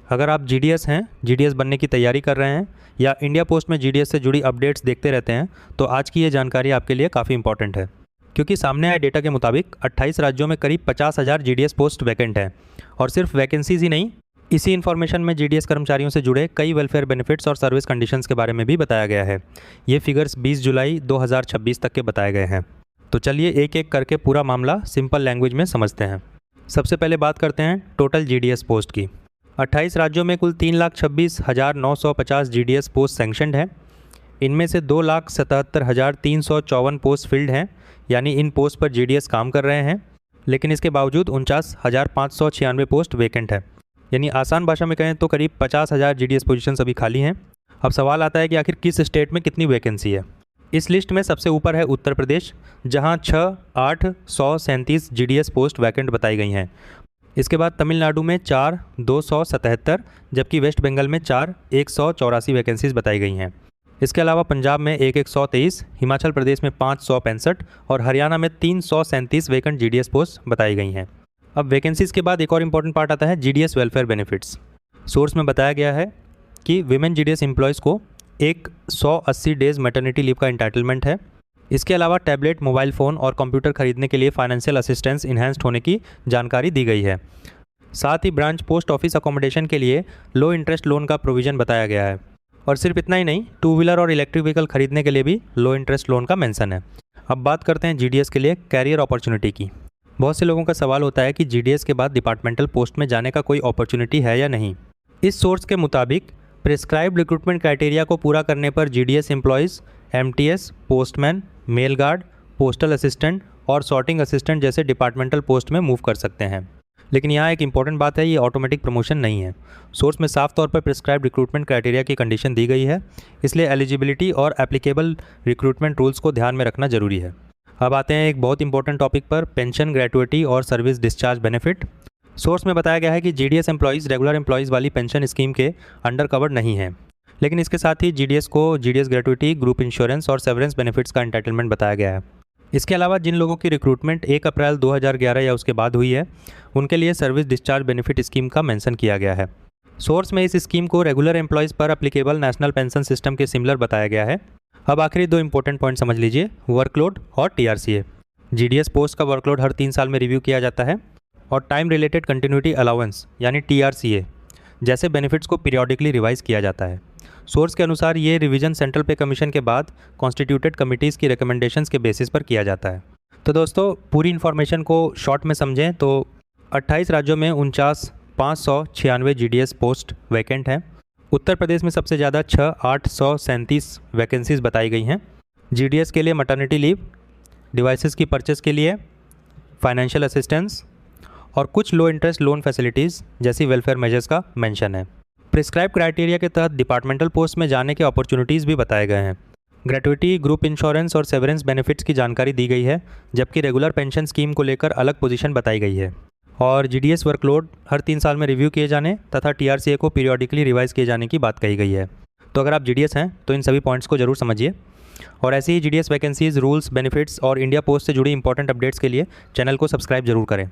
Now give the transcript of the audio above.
अगर आप जीडीएस हैं, जीडीएस बनने की तैयारी कर रहे हैं या इंडिया पोस्ट में जीडीएस से जुड़ी अपडेट्स देखते रहते हैं तो आज की ये जानकारी आपके लिए काफ़ी इंपॉर्टेंट है, क्योंकि सामने आए डेटा के मुताबिक 28 राज्यों में करीब 50,000 जीडीएस पोस्ट वैकेंट है। और सिर्फ वैकेंसीज ही नहीं, इसी इन्फॉर्मेशन में जीडीएस कर्मचारियों से जुड़े कई वेलफेयर बेनिफिट्स और सर्विस कंडीशंस के बारे में भी बताया गया है। ये फिगर्स 20 जुलाई 2026 तक के बताए गए हैं। तो चलिए एक एक करके पूरा मामला सिंपल लैंग्वेज में समझते हैं। सबसे पहले बात करते हैं टोटल जीडीएस पोस्ट की। 28 राज्यों में कुल 3,26,950 जीडीएस पोस्ट सैंक्शनड है। इनमें से 2,77,354 पोस्ट फिल्ड हैं, यानी इन पोस्ट पर जीडीएस काम कर रहे हैं, लेकिन इसके बावजूद 49,596 पोस्ट वेकेंट है। यानी आसान भाषा में कहें तो करीब 50,000 जीडीएस पोजीशंस अभी खाली हैं। अब सवाल आता है कि आखिर किस स्टेट में कितनी वैकेंसी है। इस लिस्ट में सबसे ऊपर है उत्तर प्रदेश, जहां 6,837 जीडीएस पोस्ट वैकेंट बताई गई हैं। इसके बाद तमिलनाडु में 4,277, जबकि वेस्ट बंगाल में 184 वैकेंसीज बताई गई हैं। इसके अलावा पंजाब में 123, हिमाचल प्रदेश में 565 और हरियाणा में 337 वैकेंट जीडीएस पोस्ट बताई गई हैं। अब वैकेंसीज के बाद एक और इम्पॉर्टेंट पार्ट आता है जीडीएस वेलफेयर बेनिफिट्स। सोर्स में बताया गया है कि विमेन जीडीएस एम्प्लॉयज़ को एक 180 डेज़ मैटरनिटी लीव का एंटाइटलमेंट है। इसके अलावा टैबलेट, मोबाइल फ़ोन और कंप्यूटर खरीदने के लिए फाइनेंशियल असिस्टेंस इन्हेंस्ड होने की जानकारी दी गई है। साथ ही ब्रांच पोस्ट ऑफिस अकोमोडेशन के लिए लो इंटरेस्ट लोन का प्रोविज़न बताया गया है। और सिर्फ इतना ही नहीं, 2 व्हीलर और इलेक्ट्रिक व्हीकल खरीदने के लिए भी लो इंटरेस्ट लोन का मेंशन है। अब बात करते हैं जीडीएस के लिए कैरियर अपॉर्चुनिटी की। बहुत से लोगों का सवाल होता है कि जीडीएस के बाद डिपार्टमेंटल पोस्ट में जाने का कोई अपॉर्चुनिटी है या नहीं। इस सोर्स के मुताबिक प्रिस्क्राइब्ड रिक्रूटमेंट क्राइटेरिया को पूरा करने पर GDS employees MTS, postman, mail guard, postal assistant और सॉर्टिंग असिस्टेंट जैसे डिपार्टमेंटल पोस्ट में मूव कर सकते हैं। लेकिन यहाँ एक इंपॉर्टेंट बात है, ये ऑटोमेटिक प्रमोशन नहीं है। सोर्स में साफ तौर पर प्रिस्क्राइब्ड रिक्रूटमेंट क्राइटेरिया की कंडीशन दी गई है, इसलिए एलिजिबिलिटी और एप्लीकेबल रिक्रूटमेंट रूल्स को ध्यान में रखना जरूरी है। अब आते हैं एक बहुत इंपॉर्टेंट टॉपिक पर, पेंशन, ग्रेट्युइटी और सर्विस डिस्चार्ज बेनिफिट। सोर्स में बताया गया है कि जीडीएस एम्प्लॉयज़ रेगुलर एम्प्लॉयज़ वाली पेंशन स्कीम के अंडर कवर्ड नहीं है, लेकिन इसके साथ ही जीडीएस को जीडीएस ग्रेट्युइटी, ग्रुप इंश्योरेंस और सेवरेंस बेनिफिट्स का एंटाइटलमेंट बताया गया है। इसके अलावा जिन लोगों की रिक्रूटमेंट 1 अप्रैल 2011 या उसके बाद हुई है, उनके लिए सर्विस डिस्चार्ज बेनिफिट स्कीम का मेंशन किया गया है। सोर्स में इस स्कीम को रेगुलर एम्प्लॉयज़ पर एप्लीकेबल नेशनल पेंशन सिस्टम के सिमिलर बताया गया है। अब आखिरी 2 इंपॉर्टेंट पॉइंट समझ लीजिए, वर्कलोड और टीआरसीए। जीडीएस पोस्ट का वर्कलोड हर 3 साल में रिव्यू किया जाता है और टाइम रिलेटेड कंटिन्यूटी अलाउंस यानी टीआरसीए जैसे बेनिफिट्स को पीरियोडिकली रिवाइज किया जाता है। सोर्स के अनुसार ये रिवीजन सेंट्रल पे कमीशन के बाद कॉन्स्टिट्यूटेड कमिटीज़ की रिकमेंडेशंस के बेसिस पर किया जाता है। तो दोस्तों, पूरी इन्फॉर्मेशन को शॉर्ट में समझें तो 28 राज्यों में 49,596 जीडीएस पोस्ट वैकेंट हैं। उत्तर प्रदेश में सबसे ज़्यादा 6,837 वैकेंसीज बताई गई हैं। जीडीएस के लिए मैटरनिटी लीव, डिवाइसेस की परचेस के लिए फाइनेंशियल असिस्टेंस और कुछ लो इंटरेस्ट लोन फैसिलिटीज़ जैसी वेलफेयर मेजर्स का मेंशन है। प्रिस्क्राइब क्राइटेरिया के तहत डिपार्टमेंटल पोस्ट में जाने के अपॉर्चुनिटीज़ भी बताए गए हैं। ग्रेट्युइटी, ग्रुप इंश्योरेंस और सेवरेंस बेनिफिट्स की जानकारी दी गई है, जबकि रेगुलर पेंशन स्कीम को लेकर अलग पोजीशन बताई गई है। और जीडीएस वर्कलोड हर 3 साल में रिव्यू किए जाने तथा टीआरसीए को पीरियोडिकली रिवाइज किए जाने की बात कही गई है। तो अगर आप जीडीएस हैं तो इन सभी पॉइंट्स को जरूर समझिए। और ऐसे ही जीडीएस वैकेंसीज, रूल्स, बेनिफिट्स और इंडिया पोस्ट से जुड़ी इंपॉर्टेंट अपडेट्स के लिए चैनल को सब्सक्राइब जरूर करें।